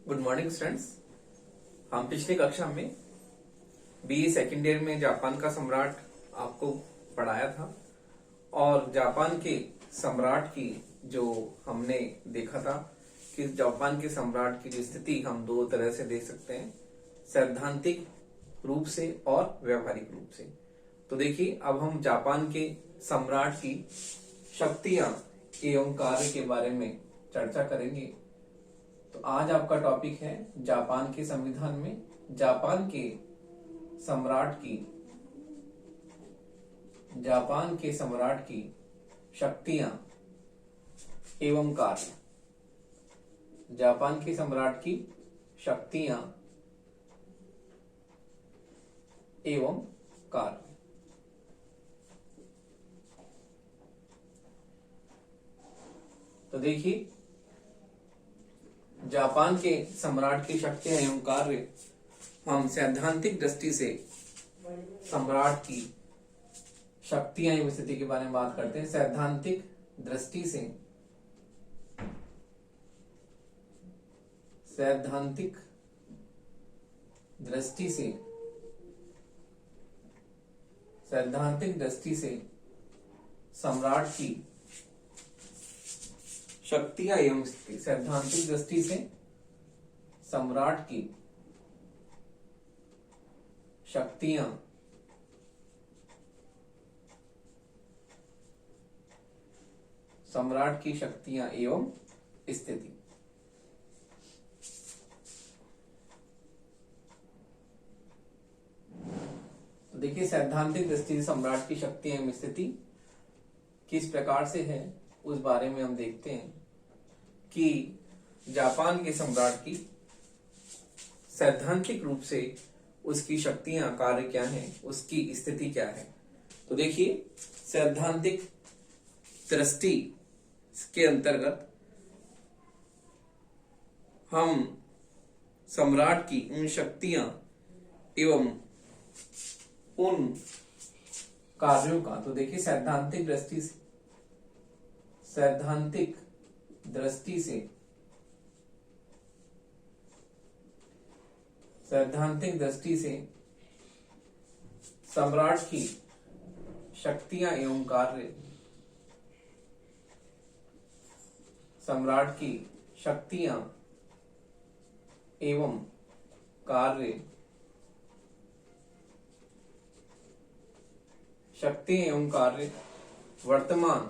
Good morning students. हम पिछली कक्षा में बीए सेकेंड ईयर में जापान का सम्राट आपको पढ़ाया था और जापान के सम्राट की जो हमने देखा था कि जापान के सम्राट की जो स्थिति हम दो तरह से देख सकते हैं, सैद्धांतिक रूप से और व्यवहारिक रूप से। तो देखिए, अब हम जापान के सम्राट की शक्तियां एवं कार्य के बारे में चर्चा करेंगे। तो आज आपका टॉपिक है जापान के संविधान में जापान के सम्राट की शक्तियां एवं कार्य। जापान के सम्राट की शक्तियां एवं कार्य। तो देखिए, जापान के सम्राट की शक्तियां एवं कार्य हम सैद्धांतिक दृष्टि से सम्राट की शक्तियां एवं स्थिति के बारे में बात करते हैं। सैद्धांतिक दृष्टि से सम्राट की शक्तियां एवं स्थिति। सैद्धांतिक दृष्टि से सम्राट की शक्तियां एवं स्थिति। तो देखिए, सैद्धांतिक दृष्टि से सम्राट की शक्तियां एवं स्थिति किस प्रकार से है उस बारे में हम देखते हैं कि जापान के सम्राट की सैद्धांतिक रूप से उसकी शक्तियां कार्य क्या हैं, उसकी स्थिति क्या है। तो देखिए, सैद्धांतिक दृष्टि के अंतर्गत हम सम्राट की उन शक्तियां एवं उन कार्यों का, तो देखिए सैद्धांतिक दृष्टि से सम्राट की शक्तियां एवं कार्य। सम्राट की शक्तियां एवं कार्य। शक्ति एवं कार्य वर्तमान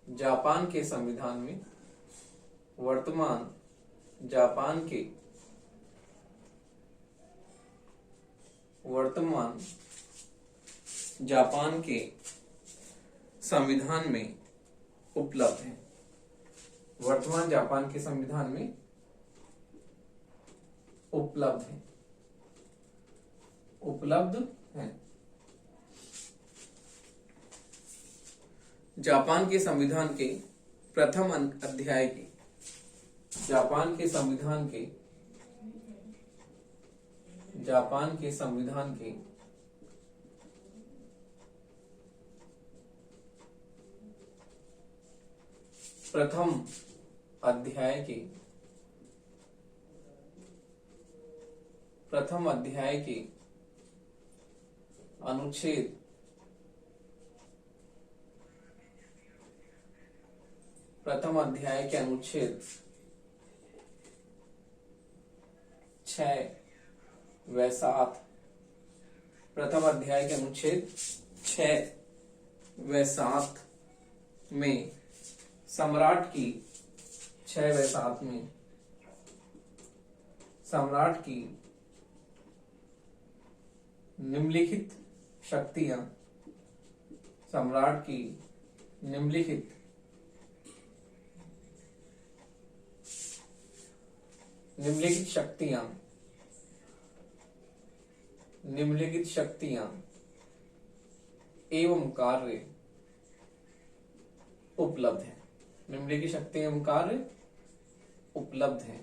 जापान के संविधान में, उपलब्ध है। वर्तमान जापान के संविधान में उपलब्ध है। जापान के संविधान के प्रथम अध्याय की, जापान के संविधान के प्रथम अध्याय के अनुच्छेद 6 व 7। प्रथम अध्याय के अनुच्छेद 6 व 7 में सम्राट की 6 व 7 में सम्राट की निम्नलिखित शक्तियां, सम्राट की निम्नलिखित शक्तियां एवं कार्य उपलब्ध है। निम्नलिखित शक्तियां एवं कार्य उपलब्ध है।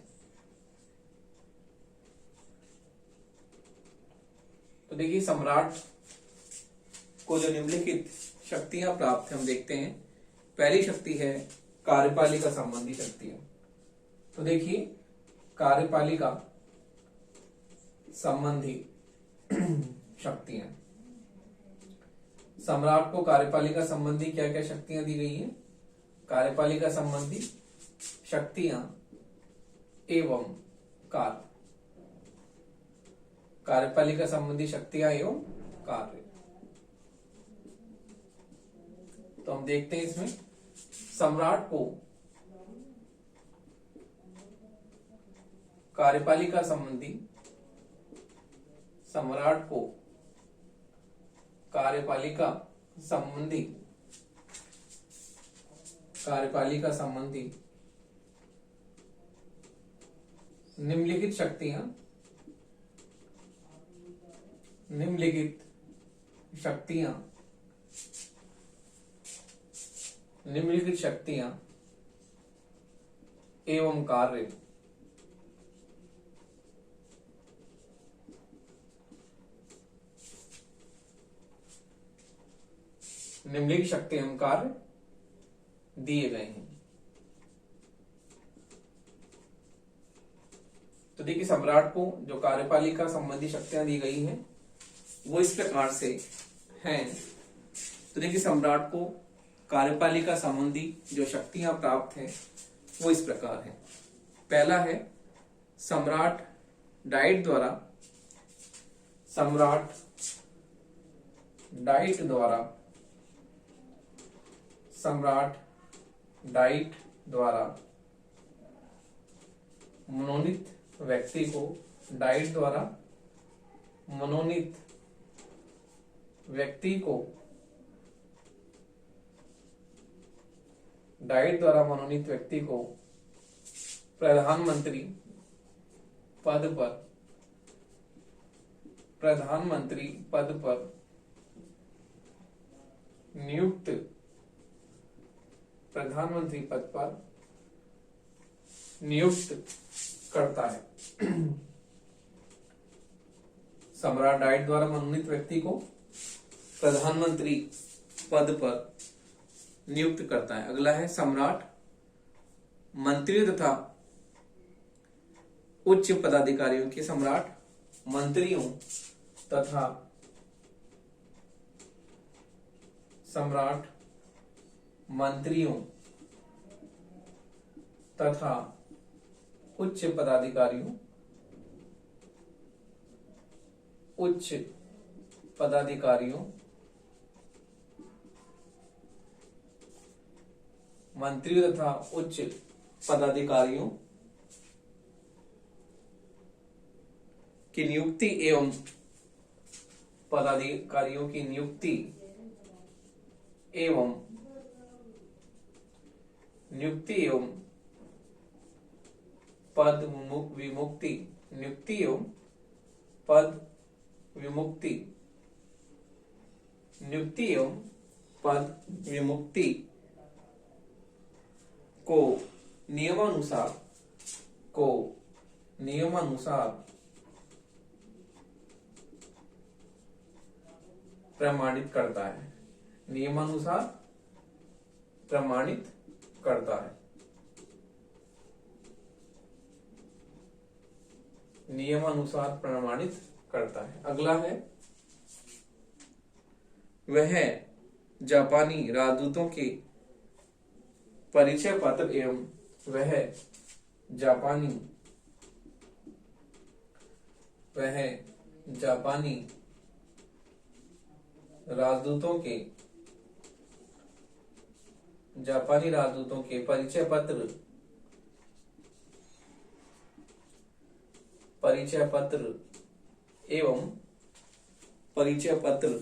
तो देखिए, सम्राट को जो निम्नलिखित शक्तियां प्राप्त है हम देखते हैं। पहली शक्ति है कार्यपालिका संबंधी शक्तियां। तो देखिए कार्यपालिका संबंधी शक्तियां, सम्राट को कार्यपालिका संबंधी क्या क्या शक्तियां दी गई हैं? कार्यपालिका संबंधी शक्तियां एवं कार्य, कार्यपालिका संबंधी शक्तियां एवं कार्य। तो हम देखते हैं इसमें सम्राट को कार्यपालिका संबंधी, सम्राट को कार्यपालिका संबंधी, कार्यपालिका संबंधी निम्नलिखित शक्तियां, निम्नलिखित शक्तियां, निम्नलिखित शक्तियां एवं कार्य निम्नलिखित शक्ति एवं कार्य दिए गए हैं। तो देखिए सम्राट को जो कार्यपालिका संबंधी शक्तियां दी गई हैं वो इस प्रकार से हैं। तो देखिए सम्राट को कार्यपालिका संबंधी जो शक्तियां प्राप्त हैं वो इस प्रकार है। पहला है सम्राट डाइट द्वारा, सम्राट डाइट द्वारा, सम्राट डाइट द्वारा मनोनीत व्यक्ति को, डाइट द्वारा मनोनीत व्यक्ति को, डाइट द्वारा मनोनीत व्यक्ति को प्रधानमंत्री पद पर, प्रधानमंत्री पद पर नियुक्त, प्रधानमंत्री पद पर नियुक्त करता है। सम्राट डाइट द्वारा मनोनीत व्यक्ति को प्रधानमंत्री पद पर नियुक्त करता है। अगला है सम्राट मंत्रियों तथा उच्च पदाधिकारियों के, सम्राट मंत्रियों तथा, सम्राट मंत्रियों तथा उच्च पदाधिकारियों, उच्च पदाधिकारियों, मंत्रियों तथा उच्च पदाधिकारियों की नियुक्ति एवं पदाधिकारियों की नियुक्ति एवं पद विमुक्ति, नियुक्ति एवं पद विमुक्ति, नियुक्ति एवं पद विमुक्ति को नियमानुसार प्रमाणित करता है, नियमानुसार प्रमाणित करता है, नियमानुसार प्रमाणित करता है। अगला है वह जापानी राजदूतों के परिचय पत्र एवं वह जापानी राजदूतों के परिचय पत्र एवं परिचय पत्र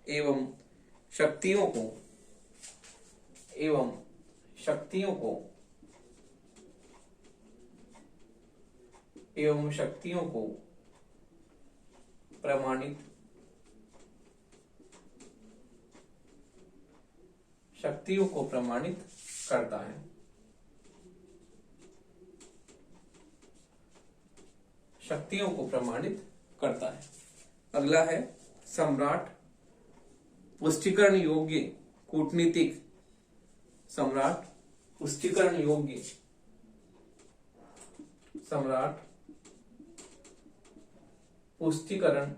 एवं शक्तियों को प्रमाणित, शक्तियों को प्रमाणित करता है। शक्तियों को प्रमाणित करता है। अगला है सम्राट पुष्टिकरण योग्य कूटनीतिक, सम्राट पुष्टिकरण योग्य, सम्राट पुष्टिकरण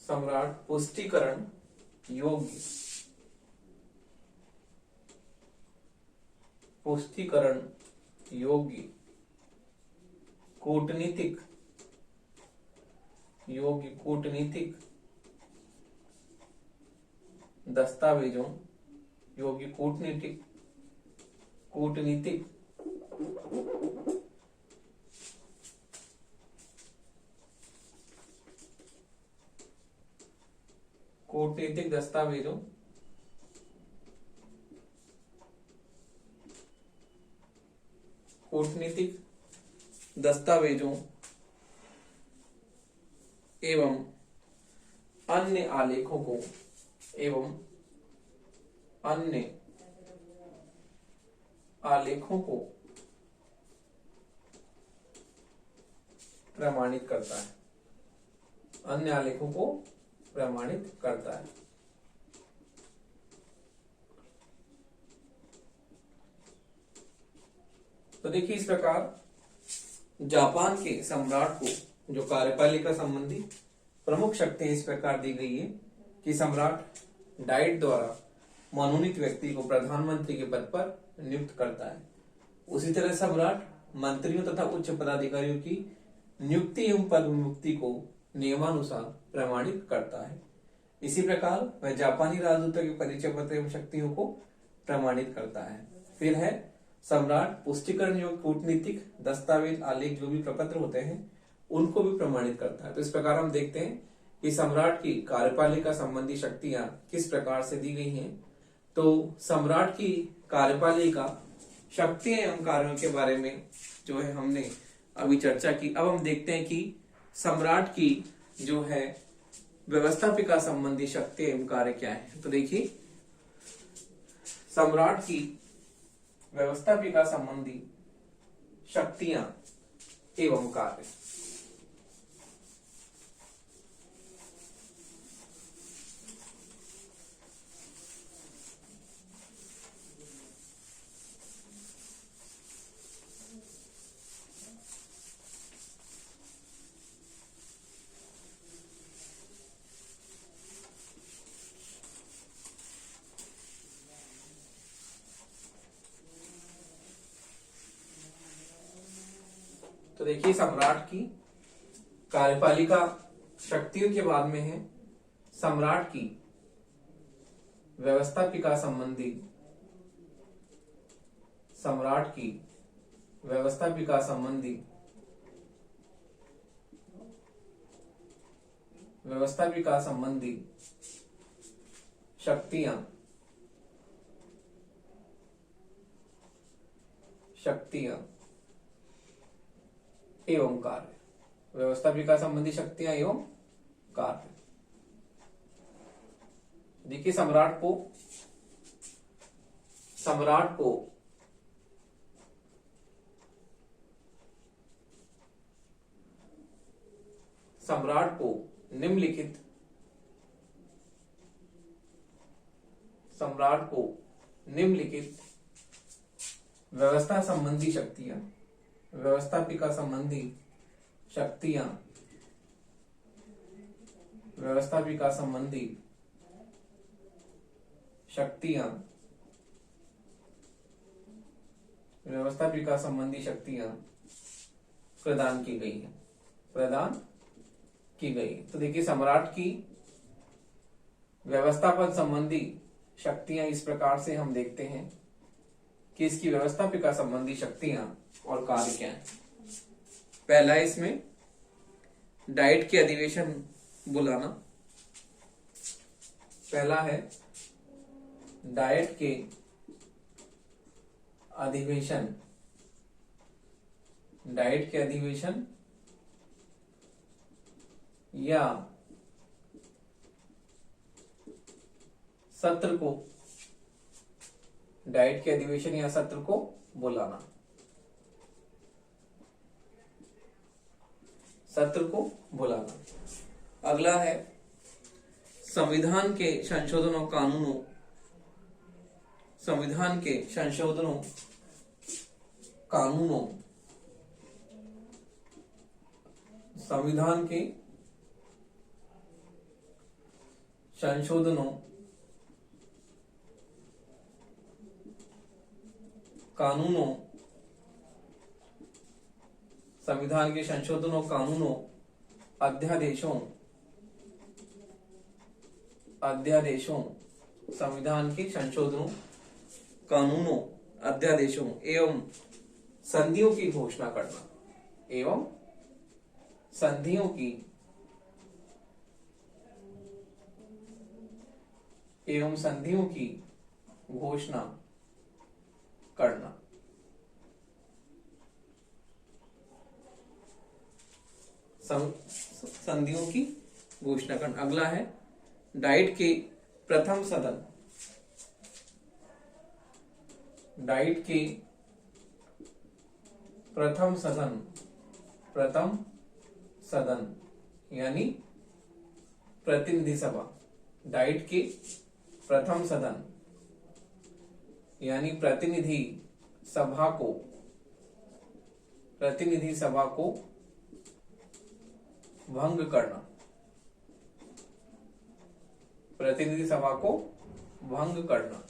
सम्राट पुष्टिकरण योग्य, पुष्टिकरण योग्य कूटनीतिक, योग्य कूटनीतिक दस्तावेजों, योग्य कूटनीतिक कूटनीतिक कूटनीतिक दस्तावेजों, कूटनीतिक दस्तावेजों एवं अन्य आलेखों को, एवं अन्य आलेखों को प्रमाणित करता है, अन्य आलेखों को प्रमाणित करता है। तो देखिए इस प्रकार जापान के सम्राट को जो कार्यपालिका संबंधी प्रमुख शक्तियां इस प्रकार दी गई है कि सम्राट डाइट द्वारा मनोनीत व्यक्ति को प्रधानमंत्री के पद पर नियुक्त करता है। उसी तरह सम्राट मंत्रियों तथा उच्च पदाधिकारियों की नियुक्ति एवं पद विमुक्ति को नियमानुसार प्रमाणित करता है। इसी प्रकार वह जापानी राजदूतों के परिचय पत्र एवं शक्तियों को प्रमाणित करता है। फिर है सम्राट पुष्टिकरण योग्य कूटनीतिक दस्तावेज आलेख जो भी प्रपत्र होते हैं उनको भी प्रमाणित करता है। तो इस प्रकार हम देखते हैं कि सम्राट की कार्यपालिका संबंधी शक्तियां किस प्रकार से दी गई हैं। तो सम्राट की कार्यपालिका शक्तियां एवं कार्यों के बारे में जो है हमने अभी चर्चा की। अब हम देखते हैं कि सम्राट की जो है व्यवस्थापिका संबंधी शक्ति एवं कार्य क्या है। तो देखिए सम्राट की व्यवस्थापिका संबंधी शक्तियां एवं कार्य। तो देखिए सम्राट की कार्यपालिका शक्तियों के बाद में है सम्राट की व्यवस्थापिका संबंधी, सम्राट की व्यवस्थापिका संबंधी, व्यवस्थापिका संबंधी शक्तियां, शक्तियां एवं कार्य। व्यवस्थापिका संबंधी शक्तियां एवं कार्य। देखिए सम्राट को निम्नलिखित व्यवस्था संबंधी शक्तियां, व्यवस्थापिका संबंधी शक्तियां, व्यवस्थापिका संबंधी शक्तियां, व्यवस्थापिका संबंधी शक्तियां प्रदान की गई है, प्रदान की गई। तो देखिए सम्राट की व्यवस्थापन संबंधी शक्तियां इस प्रकार से हम देखते हैं कि इसकी व्यवस्थापिका संबंधी शक्तियां और कार्य क्या है। पहला है इसमें डाइट के अधिवेशन बुलाना। पहला है डाइट के अधिवेशन, डाइट के अधिवेशन या सत्र को डाइट के अधिवेशन या सत्र को बुलाना, सत्र को बुलाना। अगला है संविधान के संशोधनों कानूनों, संविधान के संशोधनों कानूनों, संविधान के संशोधनों कानूनों, संविधान के संशोधनों कानूनों, अध्यादेशों, अध्यादेशों, संविधान के संशोधनों कानूनों, अध्यादेशों एवं संधियों की घोषणा करना, एवं संधियों की, एवं संधियों की घोषणा करना। संधियों की घोषणा करना। अगला है डाइट के प्रथम सदन, डाइट के प्रथम सदन, प्रथम सदन यानी प्रतिनिधि सभा, डाइट के प्रथम सदन यानी प्रतिनिधि सभा को, प्रतिनिधि सभा को भंग करना, प्रतिनिधि सभा को भंग करना।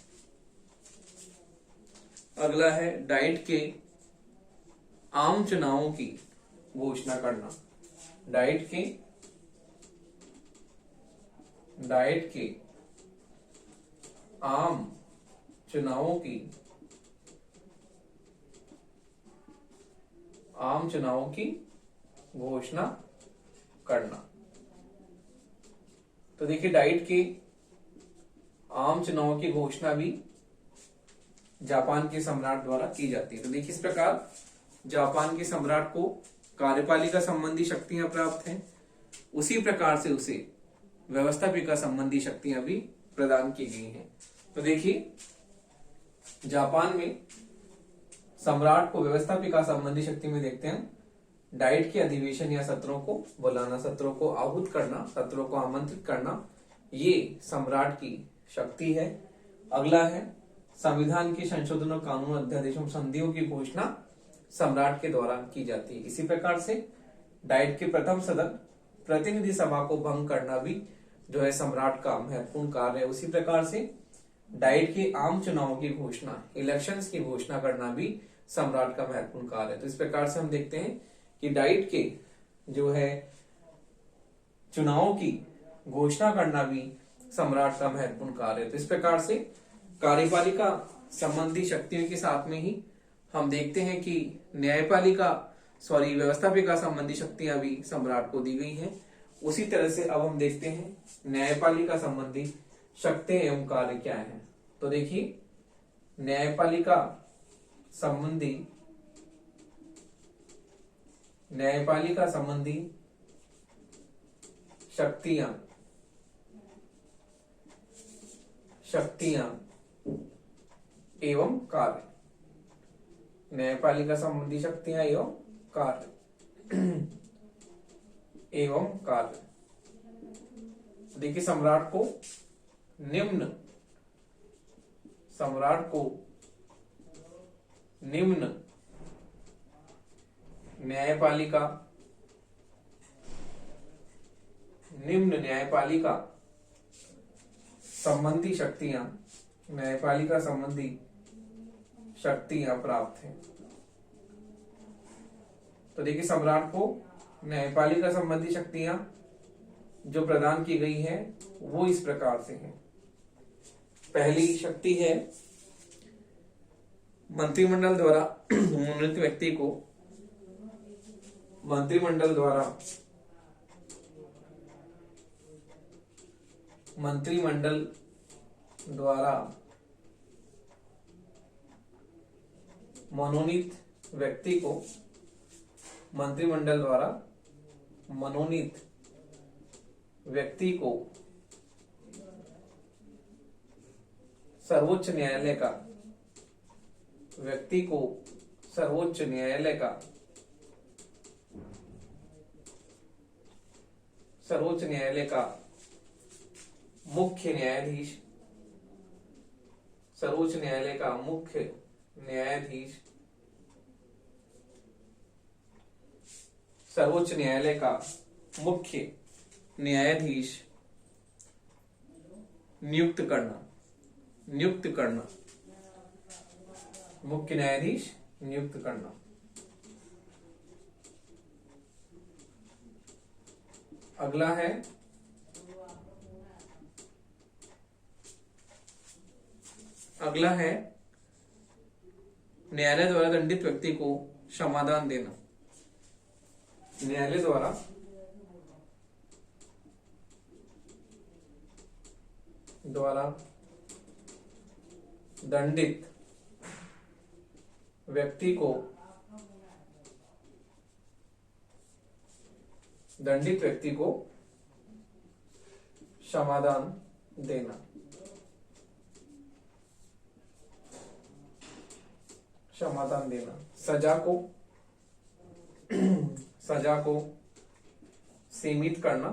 अगला है डाइट के आम चुनावों की घोषणा करना, डाइट के, डाइट के आम चुनावों की, आम चुनावों की घोषणा करना। तो देखिए डाइट के आम चुनावों की घोषणा भी जापान के सम्राट द्वारा की जाती है। तो देखिए इस प्रकार जापान के सम्राट को कार्यपालिका संबंधी शक्तियां प्राप्त हैं, उसी प्रकार से उसे व्यवस्थापिका संबंधी शक्तियां भी प्रदान की गई हैं। तो देखिए जापान में सम्राट को व्यवस्थापिका संबंधी शक्ति में देखते हैं डाइट के अधिवेशन या सत्रों को बुलाना, सत्रों को आहूत करना, सत्रों को आमंत्रित करना, ये सम्राट की शक्ति है। अगला है संविधान के संशोधनों कानून अध्यादेशों संधियों की घोषणा सम्राट के द्वारा की जाती है। इसी प्रकार से डाइट के प्रथम सदन प्रतिनिधि सभा को भंग करना भी जो है सम्राट का महत्वपूर्ण कार्य है। उसी प्रकार से डाइट के आम चुनावों की घोषणा, इलेक्शंस की घोषणा करना भी सम्राट का महत्वपूर्ण कार्य है। तो इस प्रकार से हम देखते हैं कि डाइट के जो है चुनावों की घोषणा करना भी सम्राट का महत्वपूर्ण कार्य है। तो इस प्रकार से कार्यपालिका संबंधी शक्तियों के साथ में ही हम देखते हैं कि व्यवस्थापिका संबंधी शक्तियां भी सम्राट को दी गई हैं। उसी तरह से अब हम देखते हैं न्यायपालिका संबंधी शक्तियां एवं कार्य क्या है। तो देखिए न्यायपालिका संबंधी शक्तियां एवं कार्य, न्यायपालिका संबंधी शक्तियां एवं कार्य एवं कार्य। देखिए सम्राट को निम्न न्यायपालिका संबंधी शक्तियां प्राप्त हैं। तो देखिए सम्राट को न्यायपालिका संबंधी शक्तियां जो प्रदान की गई है वो इस प्रकार से है। पहली शक्ति है मंत्रिमंडल द्वारा मनोनीत व्यक्ति को, मंत्रिमंडल द्वारा मनोनीत व्यक्ति को, मंत्रिमंडल द्वारा मनोनीत व्यक्ति को सर्वोच्च न्यायालय का व्यक्ति को सर्वोच्च न्यायालय का मुख्य न्यायाधीश सर्वोच्च न्यायालय का मुख्य न्यायाधीश सर्वोच्च न्यायालय का मुख्य न्यायाधीश नियुक्त करना मुख्य न्यायाधीश नियुक्त करना। अगला है न्यायालय द्वारा दंडित व्यक्ति को क्षमादान देना। न्यायालय द्वारा दंडित व्यक्ति को क्षमादान देना। सजा को सीमित करना।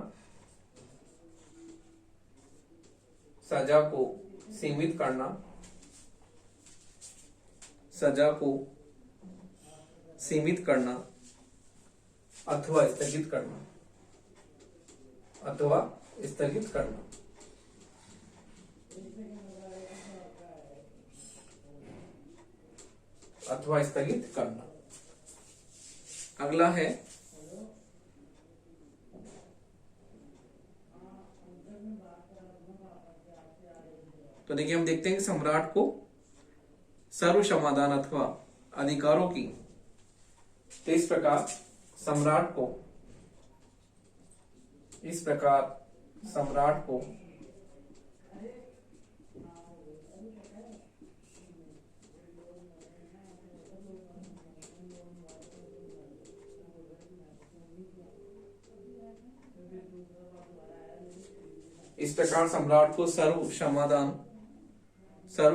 सजा को सीमित करना अथवा स्थगित करना। अगला है तो देखिए हम देखते हैं कि सम्राट को सर्व क्षमादान अथवा अधिकारों की, तो इस प्रकार सम्राट को सर्व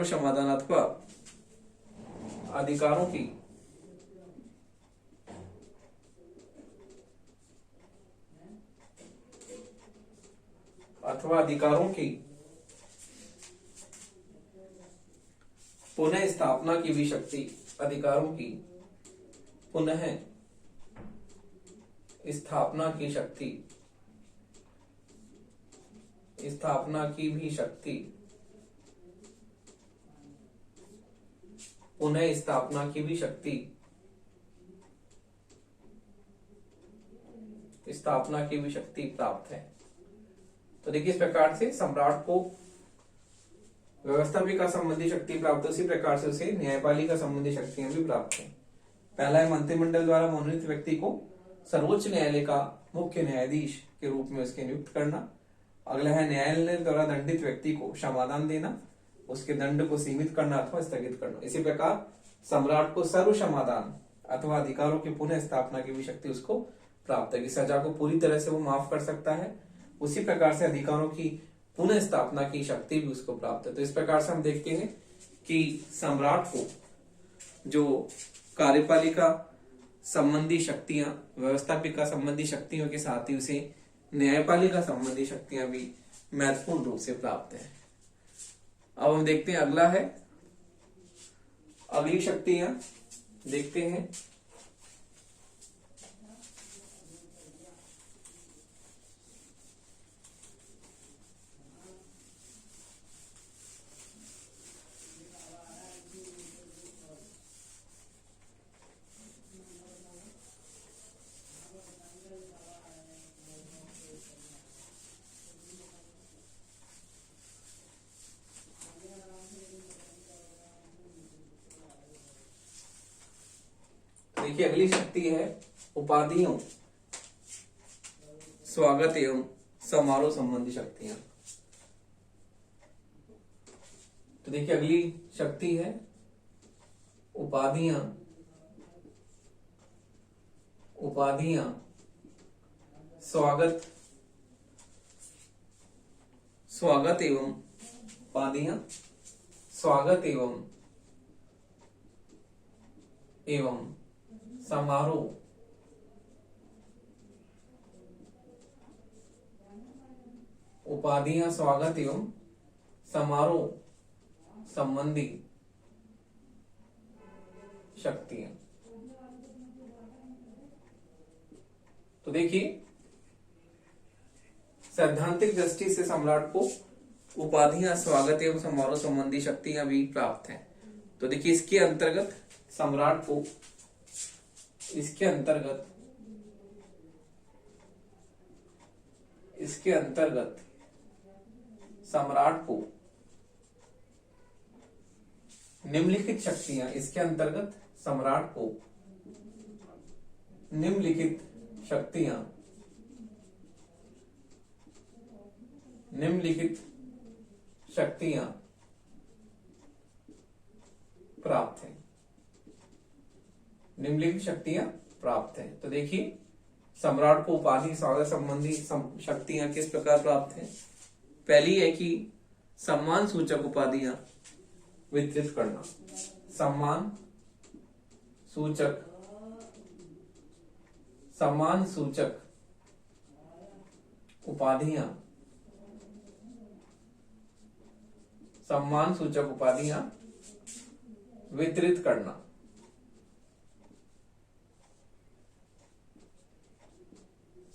क्षमादान अथवा अधिकारों की पुनः स्थापना की भी शक्ति, अधिकारों की पुनः स्थापना की शक्ति, प्राप्त है। तो देखिए इस प्रकार से सम्राट को व्यवस्थापिका संबंधी शक्ति प्राप्त है, उसी प्रकार से उसे न्यायपालिका संबंधी शक्तियां भी प्राप्त है। पहला है मंत्रिमंडल द्वारा मनोनीत व्यक्ति को सर्वोच्च न्यायालय का मुख्य न्यायाधीश के रूप में उसके नियुक्त करना। अगला है न्यायालय द्वारा दंडित व्यक्ति को क्षमादान देना, उसके दंड को सीमित करना अथवा स्थगित करना। इसी प्रकार सम्राट को सर्व क्षमादान अथवा अधिकारों की पुनः स्थापना की भी शक्ति उसको प्राप्त है कि सजा को पूरी तरह से वो माफ कर सकता है, उसी प्रकार से अधिकारों की पुनः स्थापना की शक्ति भी उसको प्राप्त है। तो इस प्रकार से हम देखते हैं कि सम्राट को जो कार्यपालिका संबंधी शक्तियां, व्यवस्थापिका संबंधी शक्तियों के साथ ही उसे न्यायपालिका संबंधी शक्तियां भी महत्वपूर्ण रूप से प्राप्त है। अब हम देखते हैं अगला है, अगली शक्तियां देखते हैं। देखिए अगली शक्ति है उपाधियों, स्वागत एवं समारोह संबंधी शक्तियां। तो देखिए अगली शक्ति है उपाधियां, स्वागत एवं एवं समारोह उपाधियां स्वागत एवं समारोह संबंधी शक्तियां। तो देखिए, सैद्धांतिक दृष्टि से सम्राट को उपाधियां स्वागत एवं समारोह संबंधी शक्तियां भी प्राप्त हैं। तो देखिए, इसके अंतर्गत सम्राट को इसके अंतर्गत सम्राट को निम्नलिखित शक्तियां प्राप्त हैं। तो देखिए, सम्राट को उपाधि स्वागत संबंधी शक्तियां किस प्रकार प्राप्त हैं। पहली है कि सम्मान सूचक उपाधियां वितरित करना। सम्मान सूचक उपाधियां वितरित करना।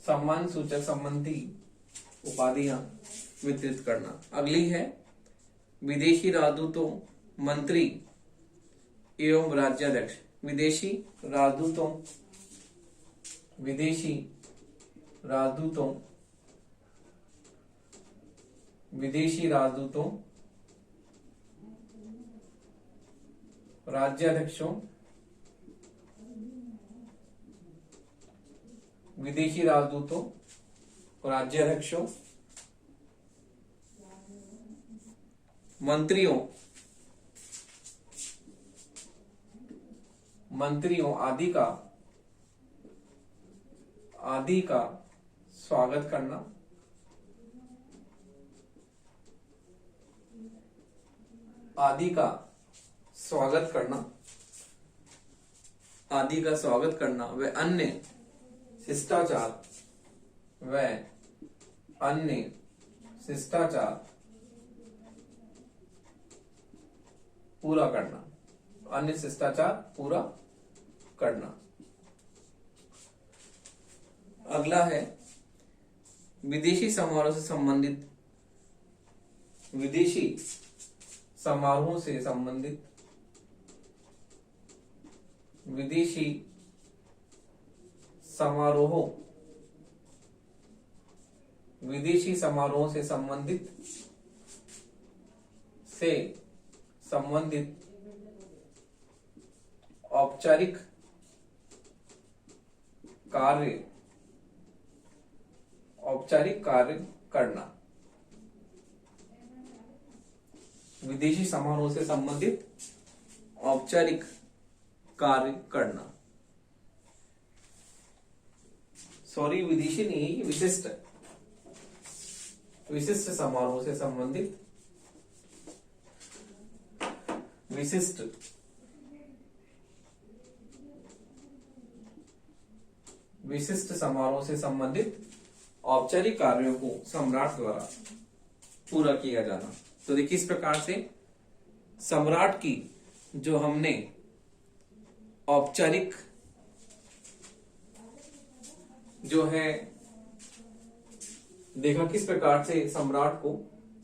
सम्मान सूचक संबंधी उपाधियां वितरित करना। अगली है विदेशी राजदूतों, मंत्री एवं राज्याध्यक्ष। विदेशी राजदूतों, राज्याध्यक्षों, मंत्रियों आदि का स्वागत करना। व अन्य शिष्टाचार पूरा करना। अगला है विदेशी समारोह से संबंधित औपचारिक कार्य करना। विदेशी समारोह से संबंधित औपचारिक कार्य करना। सॉरी, विदेशी नहीं, विशिष्ट समारोह से संबंधित विशिष्ट समारोह से संबंधित औपचारिक कार्यों को सम्राट द्वारा पूरा किया जाना। तो देखिए, इस प्रकार से सम्राट की जो हमने औपचारिक जो है देखा, किस प्रकार से सम्राट को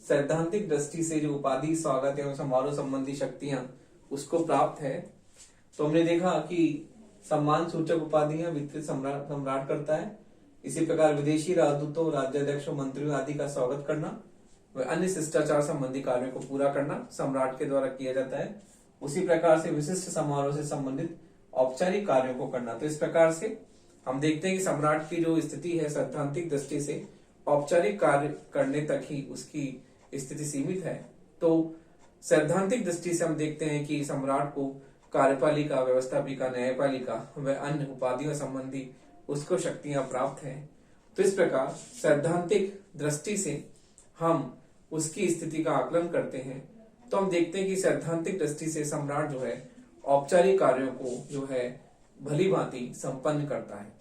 सैद्धांतिक दृष्टि से जो उपाधि स्वागत एवं समारोह संबंधी शक्तियां उसको प्राप्त है। तो हमने देखा कि सम्मान सूचक उपाधियां वितरित सम्राट करता है। इसी प्रकार विदेशी राजदूतों, राज्याध्यक्षों, मंत्रियों आदि का स्वागत करना व अन्य शिष्टाचार संबंधी कार्यों को पूरा करना सम्राट के द्वारा किया जाता है। उसी प्रकार से विशिष्ट समारोह से संबंधित औपचारिक कार्यों को करना। तो इस प्रकार से हम देखते हैं कि सम्राट की जो स्थिति है सैद्धांतिक दृष्टि से औपचारिक कार्य करने तक ही उसकी स्थिति सीमित है। तो सैद्धांतिक दृष्टि से हम देखते हैं कि सम्राट को कार्यपालिका, व्यवस्थापिका, न्यायपालिका व अन्य उपाधियों संबंधी उसको शक्तियां प्राप्त हैं। तो इस प्रकार सैद्धांतिक दृष्टि से हम उसकी स्थिति का आकलन करते हैं। तो हम देखते हैं कि सैद्धांतिक दृष्टि से सम्राट जो है औपचारिक कार्यों को जो है भली भांति संपन्न करता है।